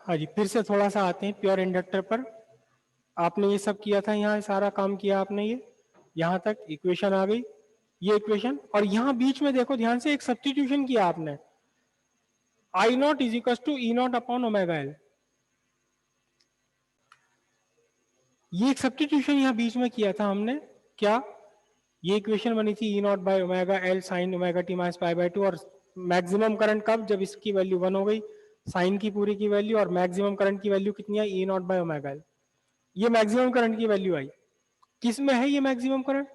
हाँ जी, फिर से थोड़ा सा आते हैं प्योर इंडक्टर पर। आपने ये सब किया था, यहाँ सारा काम किया आपने, ये यहाँ तक इक्वेशन आ गई, ये इक्वेशन, और यहाँ बीच में देखो ध्यान से एक सब्स्टिट्यूशन किया आपने, I not is equal to E not upon omega L. ये एक सब्स्टिट्यूशन यहाँ बीच में किया था हमने, क्या, ये इक्वेशन बनी थी E not by omega L sine omega T minus pi by 2, और मैक्सिमम करंट कब, जब इसकी वैल्यू 1 हो गई, साइन की पूरी की वैल्यू, और मैक्सिमम करंट की वैल्यू कितनी आई, ई नॉट बाय ओमेगा एल। ये मैक्सिमम करंट की वैल्यू आई। किस में है ये मैक्सिमम करंट,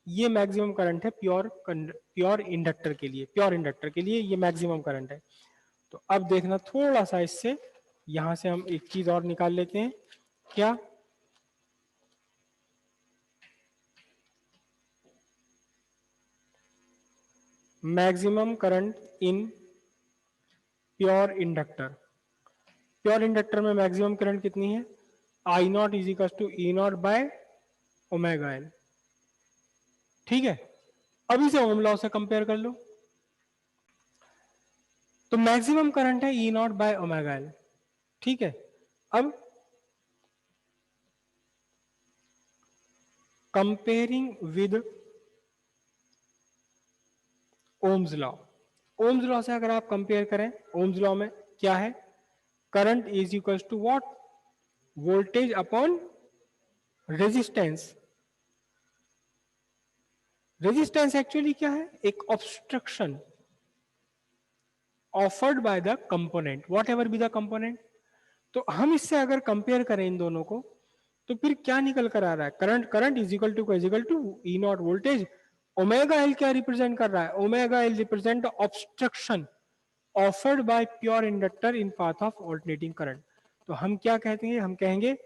ये मैक्सिमम करंट है प्योर इंडक्टर के लिए, प्योर इंडक्टर के लिए ये मैक्सिमम करंट है। तो अब देखना थोड़ा सा इससे, यहां से हम एक चीज और निकाल लेते हैं, क्या, maximum current in pure inductor. Pure inductor में मैक्सिमम करंट कितनी है, I not is equal to E not by omega L. ठीक है, अभी से ओम लॉ से कंपेयर कर लो। तो मैक्सिमम करंट है ई नॉट बाय ओमेगा एल। ठीक है, अब comparing with Ohm's law. Ohm's law से अगर आप कंपेयर करें, ओम्स लॉ में क्या है, current is equal to what, voltage upon resistance. Resistance actually क्या है, एक obstruction offered by the component, whatever be the component. तो हम इससे अगर कंपेयर करें इन दोनों को, तो फिर क्या निकल कर आ रहा है, current, current is equal to E naught voltage. Omega L क्या रिप्रेजेंट कर रहा है, omega L represent obstruction offered by pure inductor in path of alternating current. तो हम क्या कहते हैं, हम कहेंगे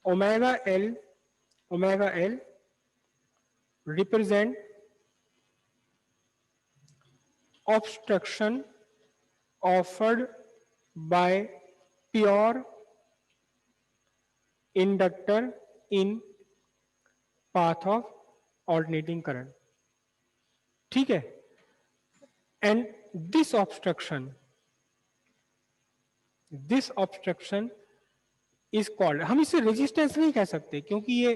omega L represent obstruction offered by pure inductor in path of alternating current. ठीक है, and this obstruction is called, हम इसे रेजिस्टेंस नहीं कह सकते क्योंकि ये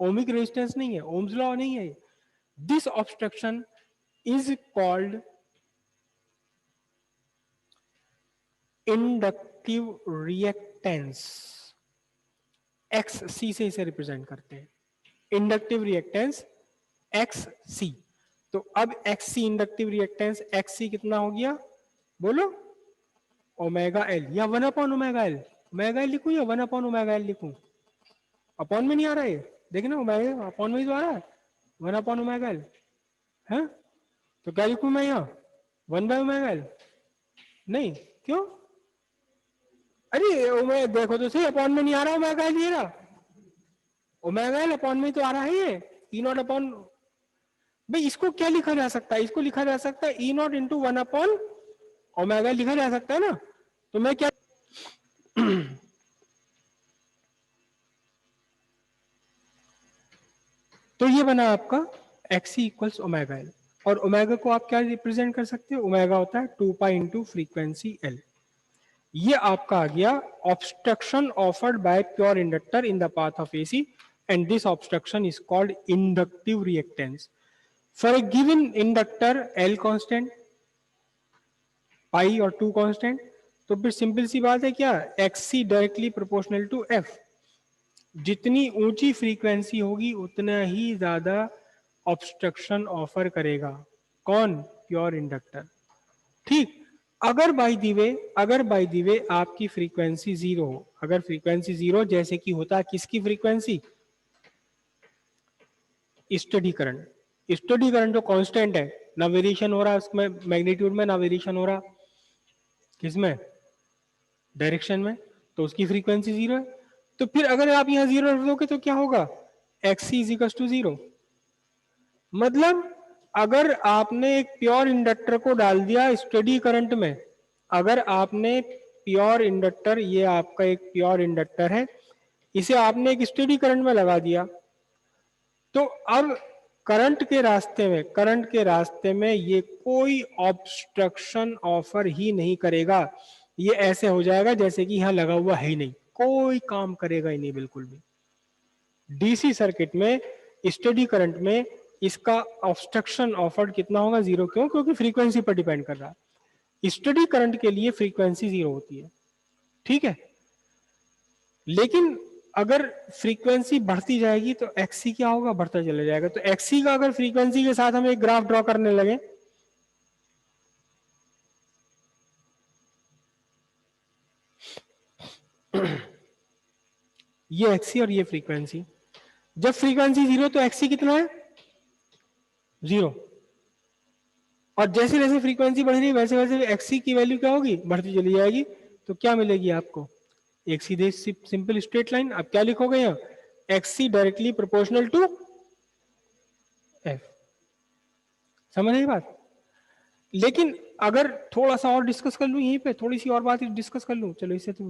ओमिक रेजिस्टेंस नहीं है, ओम्स लॉ नहीं है। This obstruction is called inductive reactance. X C से इसे रिप्रेजेंट करते हैं, इंडक्टिव रिएक्टेंस एक्स सी। तो अब एक्स सी इंडक्टिव रिएक्टेंस एक्स सी कितना हो गया, बोलो, ओमेगा एल, या 1 upon omega L. Omega L लिखूं या 1 अपॉन ओमेगा एल लिखूं, अपॉन में नहीं आ रहा है, देखना ओमेगा अपॉन में ही तो आ रहा है, 1 अपॉन ओमेगा एल है। तो क्या लिखूं मैं यहाँ, 1 बाय ओमेगा एल, नहीं, क्यों, अरे ओमेगा देखो तो सही, अपॉन में नहीं आ रहा ओमेगा एल, ये रहा ओमेगा एल, अपॉन में तो आ रहा है ये ई नॉट अपॉन। भाई इसको क्या लिखा जा सकता है, इसको लिखा जा सकता है ई नॉट इंटू 1 अपॉन ओमेगा लिखा जा सकता है ना। तो मैं क्या तो ये बना आपका एक्सी इक्वल्स ओमेगा एल, और ओमेगा को आप क्या रिप्रेजेंट कर सकते हो, ओमेगा होता है 2 पाई इंटू फ्रीक्वेंसी एल। ये आपका आ गया obstruction offered by pure inductor in the path of AC, and this obstruction is called inductive reactance for a given inductor L constant, pi और 2 कांस्टेंट। तो फिर सिंपल सी बात है क्या, X C directly proportional to F. जितनी ऊंची frequency होगी उतना ही ज्यादा ऑब्स्ट्रक्शन ऑफर करेगा, कौन, प्योर इंडक्टर। ठीक, अगर बाय दी वे आपकी फ्रीक्वेंसी जीरो हो, अगर फ्रीक्वेंसी जीरो जैसे कि होता है किसकी फ्रीक्वेंसी, स्टडी करंट जो कांस्टेंट है, ना वेरिएशन हो रहा है उसमें मैग्नीट्यूड में, ना वेरिएशन हो रहा किसमें, डायरेक्शन में, तो उसकी फ्रीक्वेंसी जीरो है। तो फिर अगर आप यहाँ जीरो रख दोगे तो क्या होगा, X C is to zero. मतलब अगर आपने एक प्योर इंडक्टर को डाल दिया स्टडी करंट में, अगर आपने प्योर इंडक्टर, ये आपका एक प्योर इंडक्टर है, इसे आपने एक स्टडी करंट में लगा दिया, तो अब करंट के रास्ते में ये कोई ऑब्स्ट्रक्शन ऑफर ही नहीं करेगा, ये ऐसे हो जाएगा जैसे कि यहाँ लगा हुआ है ही नहीं, कोई काम करेगा ही नहीं बिल्कुल भी। डीसी सर्किट में स्टेडी करंट में इसका ऑब्स्ट्रक्शन ऑफर्ड कितना होगा? जीरो। क्यों? क्योंकि फ्रीक्वेंसी पर डिपेंड कर रहा है। स्टेडी करंट के लिए फ्रीक्वेंसी जीरो होती है, ठीक है। लेकिन अगर फ्रीक्वेंसी बढ़ती जाएगी तो एक्सी क्या होगा? बढ़ता चला जाएगा। तो एक्सी का अगर फ्रीक्वेंसी के साथ हम एक ग्राफ ड्रॉ करने लगे, ये एक्सी और ये फ्रीक्वेंसी, जब फ्रीक्वेंसी जीरो तो एक्सी कितना है? जीरो। और जैसे जैसे फ्रीक्वेंसी बढ़ रही है वैसे वैसे एक्सी की वैल्यू क्या होगी? बढ़ती चली जाएगी। तो क्या मिलेगी आपको? एक सीधे सिंपल स्ट्रेट लाइन। अब क्या लिखोगे यहाँ? X C directly proportional to F. समझ आई बात? लेकिन अगर थोड़ा सा और डिस्कस कर लूं, यहीं पे थोड़ी सी और बात डिस्कस कर लूं, चलो इससे तो